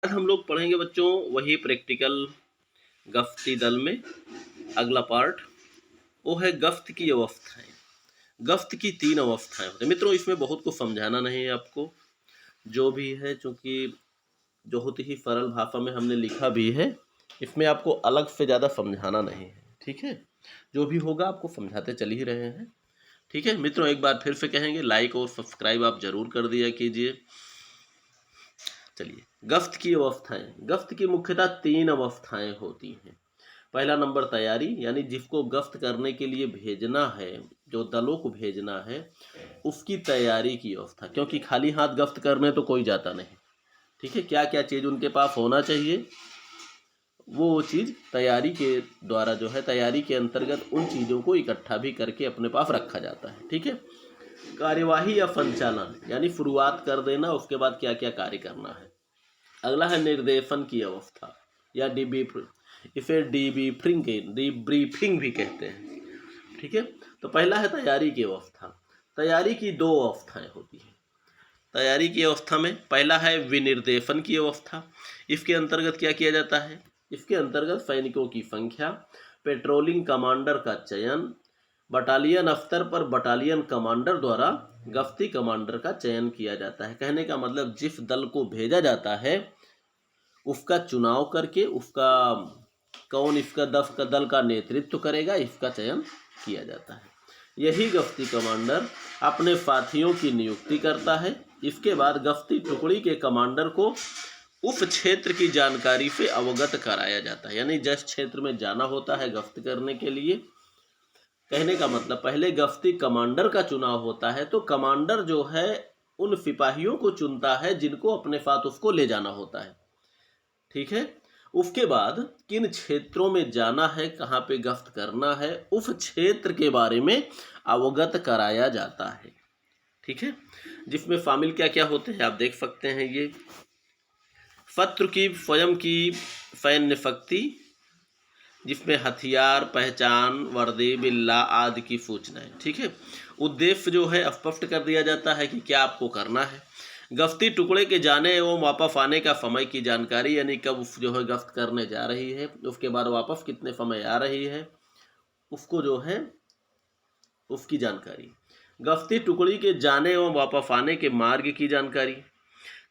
आज हम लोग पढ़ेंगे बच्चों वही प्रैक्टिकल गफ्ती दल में अगला पार्ट, वो है गफ्त की अवस्थाएं। गफ्त की 3 अवस्थाएं होती हैं मित्रों। इसमें बहुत कुछ समझाना नहीं है आपको, जो भी है चूँकि बहुत ही सरल भाषा में हमने लिखा भी है, इसमें आपको अलग से ज़्यादा समझाना नहीं है। ठीक है, जो भी होगा आपको समझाते चल ही रहे हैं। ठीक है मित्रों, एक बार फिर से कहेंगे, लाइक और सब्सक्राइब आप जरूर कर दिया कीजिए। चलिए, गफ्त की अवस्थाएं। गफ्त की मुख्यतः 3 अवस्थाएं होती हैं। पहला नंबर तैयारी, यानी जिसको गफ्त करने के लिए भेजना है, जो दलों को भेजना है, उसकी तैयारी की अवस्था। क्योंकि खाली हाथ गफ्त करने तो कोई जाता नहीं। ठीक है, क्या क्या चीज़ उनके पास होना चाहिए, वो चीज़ तैयारी के द्वारा जो है, तैयारी के अंतर्गत उन चीज़ों को इकट्ठा भी करके अपने पास रखा जाता है। ठीक है, कार्यवाही या संचालन, यानी शुरुआत कर देना, उसके बाद क्या क्या कार्य करना है। अगला है निर्देशन की अवस्था या इसे डीब्रीफिंग भी कहते हैं। ठीक है, तो पहला है तैयारी की अवस्था। तैयारी की 2 अवस्थाएं होती हैं। तैयारी की अवस्था में पहला है विनिर्देशन की अवस्था। इसके अंतर्गत क्या किया जाता है? इसके अंतर्गत सैनिकों की संख्या, पेट्रोलिंग कमांडर का चयन, बटालियन स्तर पर बटालियन कमांडर द्वारा गश्ती कमांडर का चयन किया जाता है। कहने का मतलब जिस दल को भेजा जाता है उसका चुनाव करके उसका कौन इसका दल का नेतृत्व करेगा, इसका चयन किया जाता है। यही गश्ती कमांडर अपने साथियों की नियुक्ति करता है। इसके बाद गश्ती टुकड़ी के कमांडर को उस क्षेत्र की जानकारी से अवगत कराया जाता है। यानी जिस क्षेत्र में जाना होता है गश्त करने के लिए, कहने का मतलब पहले गश्ती कमांडर का चुनाव होता है, तो कमांडर जो है उन सिपाहियों को चुनता है जिनको अपने साथ उसको ले जाना होता है। ठीक है, उसके बाद किन क्षेत्रों में जाना है, कहाँ पे गश्त करना है, उस क्षेत्र के बारे में अवगत कराया जाता है। ठीक है, जिसमें शामिल क्या क्या होते हैं आप देख सकते हैं। ये शत्रु की स्वयं की सैन्य शक्ति, जिसमें हथियार, पहचान, वर्दी, बिल्ला आदि की सूचनाएं। ठीक है, उद्देश्य जो है स्पष्ट कर दिया जाता है कि क्या आपको करना है। गश्ती टुकड़े के जाने एवं वापस आने का समय की जानकारी, यानी कब जो है गश्त करने जा रही है, उसके बाद वापस कितने समय आ रही है, उसको जो है उसकी जानकारी। गश्ती टुकड़ी के जाने एवं वापस आने के मार्ग की जानकारी।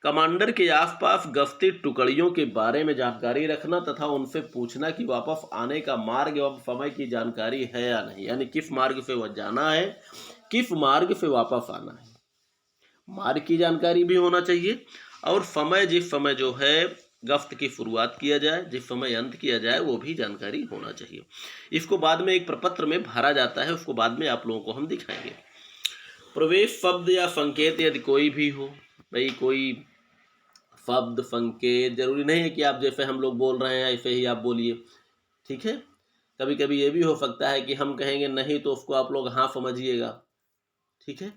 कमांडर के आसपास गश्ती टुकड़ियों के बारे में जानकारी रखना तथा उनसे पूछना कि वापस आने का मार्ग एवं समय की जानकारी है या नहीं, यानी किस मार्ग से वह जाना है, किस मार्ग से वापस आना है, मार्ग की जानकारी भी होना चाहिए। और समय, जिस समय जो है गश्त की शुरुआत किया जाए, जिस समय अंत किया जाए, वो भी जानकारी होना चाहिए। इसको बाद में एक प्रपत्र में भरा जाता है, उसको बाद में आप लोगों को हम दिखाएंगे। प्रवेश शब्द या संकेत यदि कोई भी हो, भाई कोई शब्द संकेत जरूरी नहीं है कि आप जैसे हम लोग बोल रहे हैं ऐसे ही आप बोलिए। ठीक है, कभी कभी ये भी हो सकता है कि हम कहेंगे नहीं तो उसको आप लोग हाँ समझिएगा। ठीक है,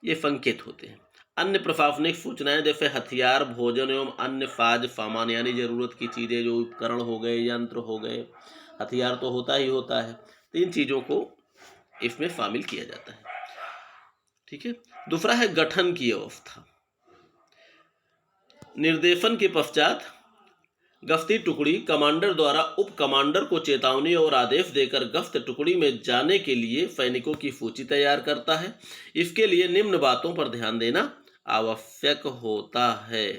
ये संकेत होते हैं। अन्य प्रशासनिक सूचनाएं जैसे हथियार, भोजन एवं अन्य साज सामान, यानी जरूरत की चीजें, जो उपकरण हो गए, यंत्र हो गए, हथियार तो होता ही होता है, तो इन चीजों को इसमें शामिल किया जाता है। ठीक है, दूसरा है गठन की अवस्था। निर्देशन के पश्चात गश्ती टुकड़ी कमांडर द्वारा उप कमांडर को चेतावनी और आदेश देकर गश्त टुकड़ी में जाने के लिए सैनिकों की सूची तैयार करता है। इसके लिए निम्न बातों पर ध्यान देना आवश्यक होता है।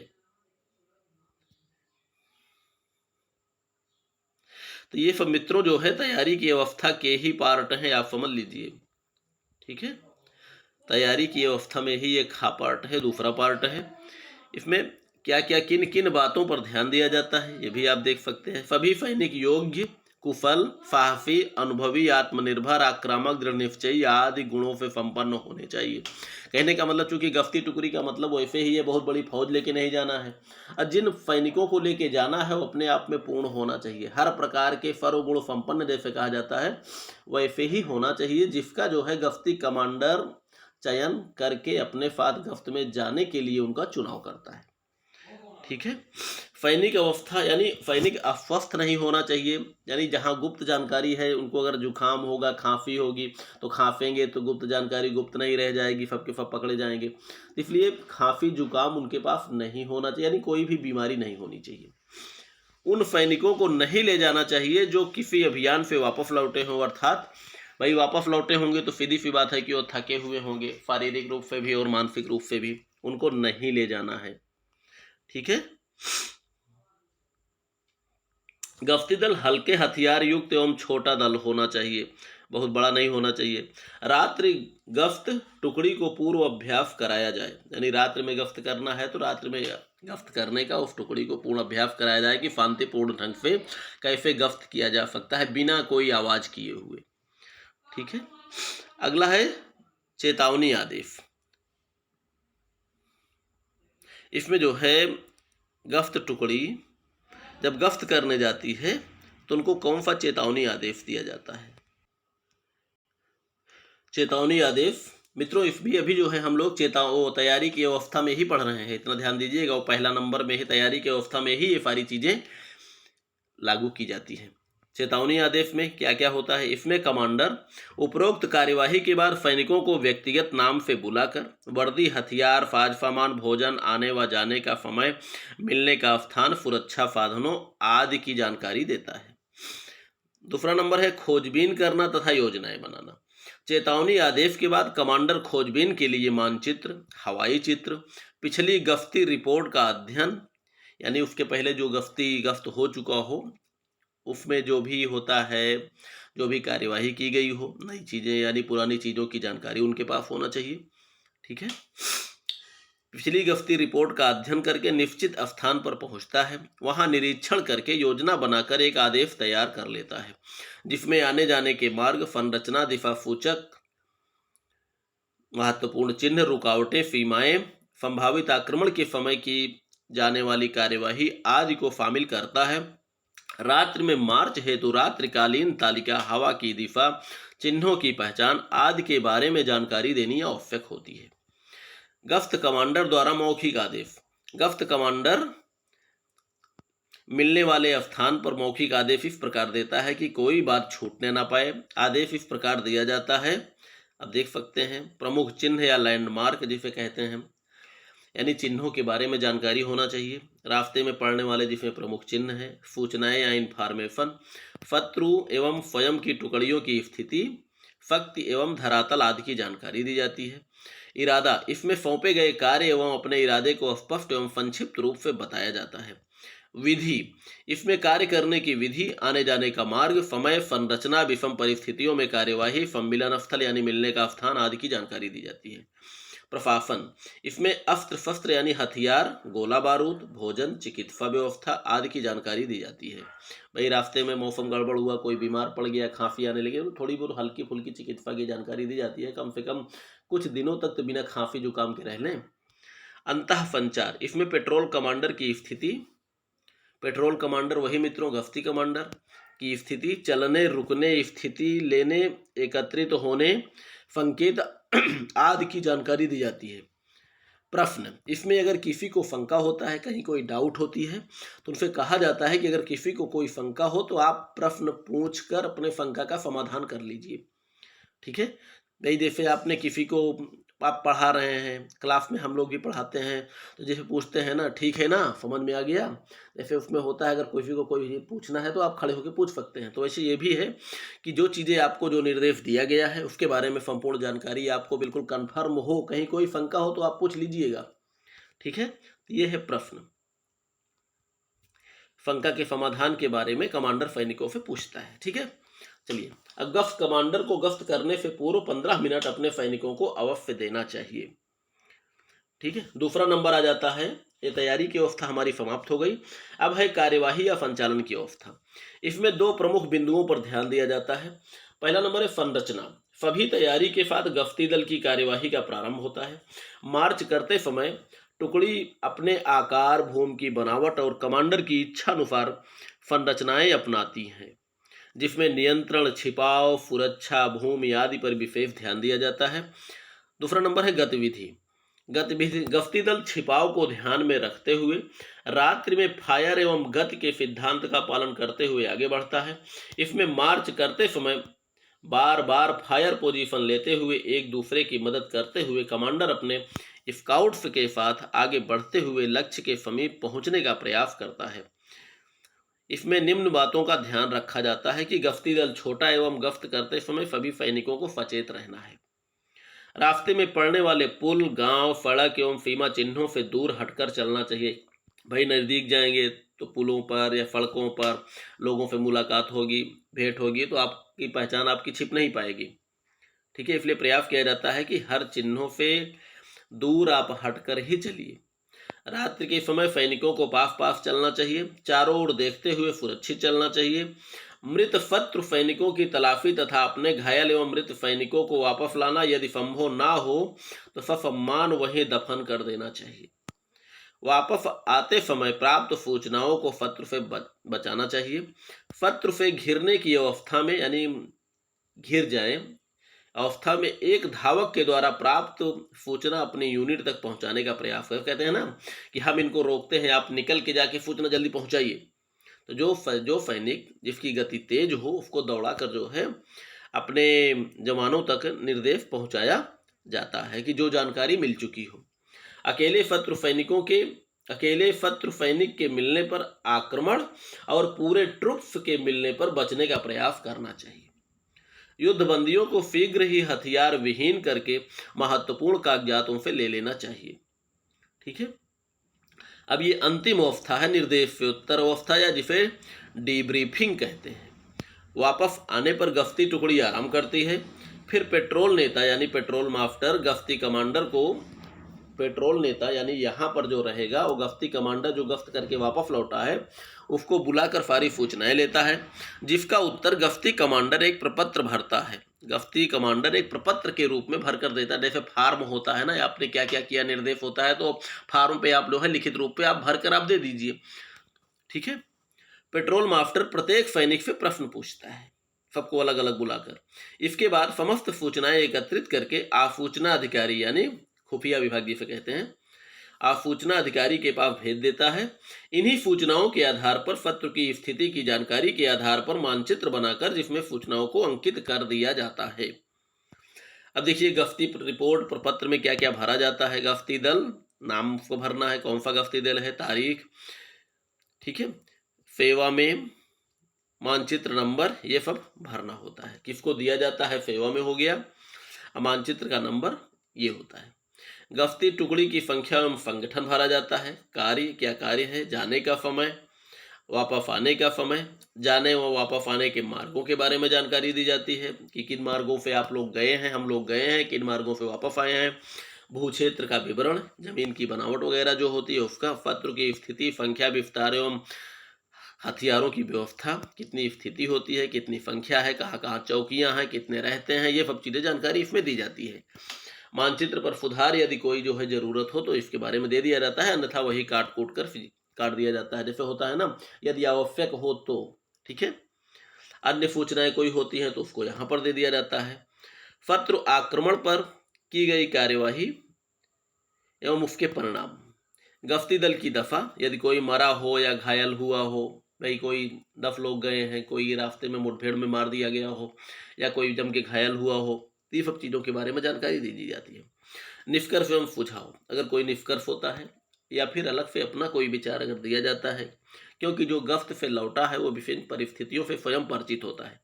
तो ये सब मित्रों जो है तैयारी की अवस्था के ही पार्ट हैं, आप समझ लीजिए। ठीक है, तैयारी की अवस्था में ही एक पार्ट है, दूसरा पार्ट है। इसमें क्या क्या किन किन बातों पर ध्यान दिया जाता है ये भी आप देख सकते हैं। सभी सैनिक योग्य, कुशल, साहसी, अनुभवी, आत्मनिर्भर, आक्रामक, दृढ़ निश्चयी आदि गुणों से संपन्न होने चाहिए। कहने का मतलब चूंकि गश्ती टुकड़ी का मतलब वैसे ही ये बहुत बड़ी फौज लेके नहीं जाना है, और जिन सैनिकों को लेके जाना है वो अपने आप में पूर्ण होना चाहिए, हर प्रकार के सर्वगुण संपन्न जैसे कहा जाता है वैसे ही होना चाहिए, जिसका जो है गश्ती कमांडर चयन करके अपने साथ गश्त में जाने के लिए उनका चुनाव करता है। ठीक है, सैनिक अवस्था यानी सैनिक अस्वस्थ नहीं होना चाहिए, यानी जहाँ गुप्त जानकारी है उनको अगर जुकाम होगा, खांसी होगी तो खांसेंगे तो गुप्त जानकारी गुप्त नहीं रह जाएगी, सब के सब पकड़े जाएंगे। इसलिए खांसी जुकाम उनके पास नहीं होना चाहिए, यानी कोई भी बीमारी नहीं होनी चाहिए। उन सैनिकों को नहीं ले जाना चाहिए जो किसी अभियान से वापस लौटे हों, अर्थात भाई वापस लौटे होंगे तो सीधी सी बात है कि वो थके हुए होंगे, शारीरिक रूप से भी और मानसिक रूप से भी, उनको नहीं ले जाना है। ठीक है। गश्ती दल हल्के हथियार युक्त एवं छोटा दल होना चाहिए, बहुत बड़ा नहीं होना चाहिए। रात्रि गश्त टुकड़ी को पूर्व अभ्यास कराया जाए, यानी रात्रि में गश्त करना है तो रात्रि में गश्त करने का उस टुकड़ी को पूर्ण अभ्यास कराया जाए कि शांतिपूर्ण ढंग से कैसे गश्त किया जा सकता है बिना कोई आवाज़ किए हुए। ठीक है। अगला है चेतावनी आदेश। इसमें जो है गश्त टुकड़ी जब गश्त करने जाती है तो उनको कौन सा चेतावनी आदेश दिया जाता है? चेतावनी आदेश मित्रों इस भी अभी जो है हम लोग तैयारी की अवस्था में ही पढ़ रहे हैं, इतना ध्यान दीजिएगा। वो पहला नंबर में ही तैयारी की अवस्था में ही ये सारी चीज़ें लागू की जाती हैं। चेतावनी आदेश में क्या क्या होता है? इसमें कमांडर उपरोक्त कार्यवाही के बाद सैनिकों को व्यक्तिगत नाम से बुलाकर वर्दी, हथियार, साज सामान, भोजन, आने व जाने का समय, मिलने का स्थान, सुरक्षा साधनों आदि की जानकारी देता है। दूसरा नंबर है खोजबीन करना तथा योजनाएं बनाना। चेतावनी आदेश के बाद कमांडर खोजबीन के लिए मानचित्र, हवाई चित्र, पिछली गश्ती रिपोर्ट का अध्ययन, यानी उसके पहले जो गश्त हो चुका हो उसमें जो भी होता है, जो भी कार्यवाही की गई हो, नई चीज़ें यानी पुरानी चीज़ों की जानकारी उनके पास होना चाहिए। ठीक है। पिछली गश्ती रिपोर्ट का अध्ययन करके निश्चित स्थान पर पहुंचता है, वहां निरीक्षण करके योजना बनाकर एक आदेश तैयार कर लेता है जिसमें आने जाने के मार्ग, संरचना, दिशा सूचक, महत्वपूर्ण चिन्ह, रुकावटें, सीमाएं, संभावित आक्रमण के समय की जाने वाली कार्यवाही आदि को शामिल करता है। रात्रि में मार्च हेतु रात्रिकालीन तालिका, हवा की दिशा, चिन्हों की पहचान आदि के बारे में जानकारी देनी आवश्यक होती है। गश्त कमांडर द्वारा मौखिक आदेश। गश्त कमांडर मिलने वाले स्थान पर मौखिक आदेश इस प्रकार देता है कि कोई बात छूटने ना पाए। आदेश इस प्रकार दिया जाता है, अब देख सकते हैं, प्रमुख चिन्ह या लैंडमार्क जिसे कहते हैं, यानी चिन्हों के बारे में जानकारी होना चाहिए। रास्ते में पड़ने वाले जिसमें प्रमुख चिन्ह है, सूचनाएं या इंफॉर्मेशन, शत्रु एवं स्वयं की टुकड़ियों की स्थिति, शक्ति एवं धरातल आदि की जानकारी दी जाती है। इरादा, इसमें सौंपे गए कार्य एवं अपने इरादे को स्पष्ट एवं संक्षिप्त रूप से बताया जाता है। विधि, इसमें कार्य करने की विधि, आने जाने का मार्ग, समय, संरचना, विषम परिस्थितियों में कार्यवाही, सम्मिलन स्थल यानी मिलने का स्थान आदि की जानकारी दी जाती है। प्रशासन, इसमें अस्त्र शस्त्र यानी हथियार, गोला बारूद, भोजन, चिकित्सा व्यवस्था आदि की जानकारी दी जाती है। भाई रास्ते में मौसम गड़बड़ हुआ, कोई बीमार पड़ गया, खांसी आने लगी, तो थोड़ी बहुत हल्की फुल्की चिकित्सा की जानकारी दी जाती है, कम से कम कुछ दिनों तक तो बिना खांसी जुकाम के रह लें। अंतः संचार, इसमें पेट्रोल कमांडर की स्थिति, पेट्रोल कमांडर वही मित्रों गश्ती कमांडर की स्थिति, चलने, रुकने, स्थिति लेने, एकत्रित होने, संकेत आदि की जानकारी दी जाती है। प्रश्न, इसमें अगर किसी को शंका होता है, कहीं कोई डाउट होती है तो उनसे कहा जाता है कि अगर किसी को कोई शंका हो तो आप प्रश्न पूछकर अपने शंका का समाधान कर लीजिए। ठीक है। भाई जैसे आपने किसी को आप पढ़ा रहे हैं, क्लास में हम लोग भी पढ़ाते हैं, तो जैसे पूछते हैं ना, ठीक है ना, समझ में आ गया, जैसे उसमें होता है अगर किसी को कोई पूछना है तो आप खड़े होकर पूछ सकते हैं। तो वैसे ये भी है कि जो चीज़ें आपको जो निर्देश दिया गया है उसके बारे में संपूर्ण जानकारी आपको बिल्कुल कन्फर्म हो, कहीं कोई शंका हो तो आप पूछ लीजिएगा। ठीक है। ये है प्रश्न, शंका के समाधान के बारे में कमांडर सैनिकों से पूछता है। ठीक है। चलिए, अब गश्त कमांडर को गश्त करने से पूर्व 15 मिनट अपने सैनिकों को अवश्य देना चाहिए। ठीक है। दूसरा नंबर आ जाता है, ये तैयारी की अवस्था हमारी समाप्त हो गई। अब है कार्यवाही या संचालन की अवस्था। इसमें दो प्रमुख बिंदुओं पर ध्यान दिया जाता है। पहला नंबर है संरचना। सभी तैयारी के साथ गश्ती दल की कार्यवाही का प्रारंभ होता है। मार्च करते समय टुकड़ी अपने आकार, भूमि की बनावट और कमांडर की इच्छा अनुसार संरचनाएं अपनाती हैं, जिसमें नियंत्रण, छिपाव, सुरक्षा, भूमि आदि पर विशेष ध्यान दिया जाता है। दूसरा नंबर है गतिविधि। गतिविधि गश्ती दल छिपाव को ध्यान में रखते हुए रात्रि में फायर एवं गति के सिद्धांत का पालन करते हुए आगे बढ़ता है। इसमें मार्च करते समय बार बार फायर पोजीशन लेते हुए एक दूसरे की मदद करते हुए कमांडर अपने स्काउट्स के साथ आगे बढ़ते हुए लक्ष्य के समीप पहुंचने का प्रयास करता है। इसमें निम्न बातों का ध्यान रखा जाता है कि गश्ती दल छोटा एवं गश्त करते समय सभी सैनिकों को सचेत रहना है। रास्ते में पड़ने वाले पुल, गांव, सड़क एवं सीमा चिन्हों से दूर हटकर चलना चाहिए। भाई नज़दीक जाएंगे तो पुलों पर या सड़कों पर लोगों से मुलाकात होगी, भेंट होगी, तो आपकी पहचान आपकी छिप नहीं पाएगी। ठीक है, इसलिए प्रयास किया जाता है कि हर चिन्हों से दूर आप हटकर ही चलिए। रात्रि के समय सैनिकों को पास पास चलना चाहिए, चारों ओर देखते हुए सुरक्षित चलना चाहिए। मृत शत्रु सैनिकों की तलाशी तथा अपने घायल एवं मृत सैनिकों को वापस लाना, यदि संभव ना हो तो ससम्मान वहीं दफन कर देना चाहिए। वापस आते समय प्राप्त सूचनाओं को शत्रु से बचाना चाहिए। शत्रु से घिरने की अवस्था में, यानी घिर जाए अवस्था में, एक धावक के द्वारा प्राप्त सूचना अपनी यूनिट तक पहुंचाने का प्रयास करें। कहते हैं ना कि हम इनको रोकते हैं, आप निकल के जाके सूचना जल्दी पहुंचाइए। तो जो सैनिक जिसकी गति तेज हो उसको दौड़ाकर जो है अपने जवानों तक निर्देश पहुंचाया जाता है कि जो जानकारी मिल चुकी हो। अकेले शत्रु सैनिक के मिलने पर आक्रमण और पूरे ट्रुप्स के मिलने पर बचने का प्रयास करना चाहिए। युद्धबंदियों को शीघ्र ही हथियार विहीन करके महत्वपूर्ण कागजातों से ले लेना चाहिए। ठीक है, अब ये अंतिम अवस्था है निर्देश से उत्तर अवस्था, या जिसे डीब्रीफिंग कहते हैं। वापस आने पर गश्ती टुकड़ी आराम करती है। फिर पेट्रोल नेता यानी पेट्रोल मास्टर गश्ती कमांडर को, पेट्रोल नेता यानी यहाँ पर जो रहेगा वो गश्ती कमांडर जो गश्त करके वापस लौटा है उसको बुलाकर सारी सूचनाएं लेता है, जिसका उत्तर गश्ती कमांडर एक प्रपत्र भरता है। गश्ती कमांडर एक प्रपत्र के रूप में भर कर देता है। जैसे फार्म होता है ना, आपने क्या क्या किया निर्देश होता है, तो फार्म पे आप जो है लिखित रूप पे आप भर कर आप दे दीजिए। ठीक है, पेट्रोल मास्टर प्रत्येक सैनिक से प्रश्न पूछता है, सबको अलग अलग बुलाकर। इसके बाद समस्त सूचनाएं एकत्रित करके आसूचना अधिकारी यानी खुफिया विभाग जिसे कहते हैं, आसूचना अधिकारी के पास भेज देता है। इन्हीं सूचनाओं के आधार पर शत्रु की स्थिति की जानकारी के आधार पर मानचित्र बनाकर जिसमें सूचनाओं को अंकित कर दिया जाता है। अब देखिए गश्ती रिपोर्ट प्रपत्र में क्या क्या भरा जाता है। गश्ती दल नाम को भरना है, कौन सा गश्ती दल है, तारीख, ठीक है, सेवा में, मानचित्र नंबर, ये सब भरना होता है। किसको दिया जाता है, सेवा में हो गया, मानचित्र का नंबर ये होता है। गश्ती टुकड़ी की संख्या एवं संगठन भरा जाता है। कार्य, क्या कार्य है, जाने का समय, वापस आने का समय, जाने व वापस आने के मार्गों के बारे में जानकारी दी जाती है कि किन मार्गों से आप लोग गए हैं, हम लोग गए हैं, किन मार्गों से वापस आए हैं। भू क्षेत्र का विवरण, जमीन की बनावट वगैरह जो होती है उसका, शत्रु की स्थिति, संख्या, विस्तार एवं हथियारों की व्यवस्था, कितनी स्थिति होती है, कितनी संख्या है, कहाँ कहाँ चौकियाँ हैं, कितने रहते हैं, ये सब चीज़ें जानकारी इसमें दी जाती है। मानचित्र पर सुधार यदि कोई जो है जरूरत हो तो इसके बारे में दे दिया जाता है, अन्यथा वही काट कूट कर काट दिया जाता है। जैसे होता है ना, यदि आवश्यक हो तो, ठीक है, अन्य सूचनाएं कोई होती हैं तो उसको यहाँ पर दे दिया जाता है। शत्रु आक्रमण पर की गई कार्यवाही एवं उसके परिणाम, गश्ती दल की दफा, यदि कोई मरा हो या घायल हुआ हो, भाई कोई 10 लोग गए हैं, कोई रास्ते में मुठभेड़ में मार दिया गया हो या कोई जम के घायल हुआ हो, ये सब चीज़ों के बारे में जानकारी दी जाती है। निष्कर्ष एवं सुझाव, अगर कोई निष्कर्ष होता है या फिर अलग से अपना कोई विचार अगर दिया जाता है, क्योंकि जो गश्त से लौटा है वो विभिन्न परिस्थितियों से स्वयं परिचित होता है।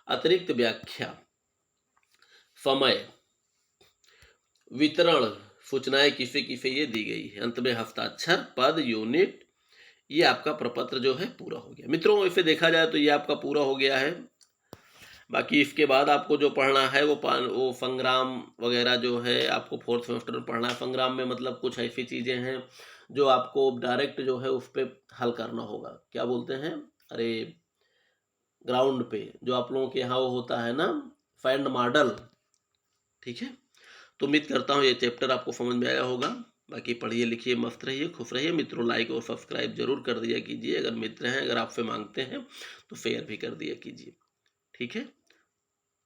अतिरिक्त व्याख्या, समय, वितरण, सूचनाएं किसे किसे ये दी गई है, अंत में हस्ताक्षर, पद, यूनिट, ये आपका प्रपत्र जो है पूरा हो गया। मित्रों इसे देखा जाए तो ये आपका पूरा हो गया है। बाकी इसके बाद आपको जो पढ़ना है वो संग्राम वगैरह जो है आपको 4th सेमेस्टर में पढ़ना है। संग्राम में मतलब कुछ ऐसी चीज़ें हैं जो आपको डायरेक्ट जो है उस पर हल करना होगा, क्या बोलते हैं, अरे ग्राउंड पे जो आप लोगों के यहाँ वो होता है ना, फाइंड मॉडल। ठीक है, तो उम्मीद करता हूँ ये चैप्टर आपको समझ में आया होगा। बाकी पढ़िए लिखिए, मस्त रहिए, खुश रहिए। मित्रों लाइक और सब्सक्राइब जरूर कर दिया कीजिए, अगर मित्र हैं, अगर आपसे मांगते हैं तो शेयर भी कर दिया कीजिए। ठीक है,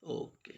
ओके।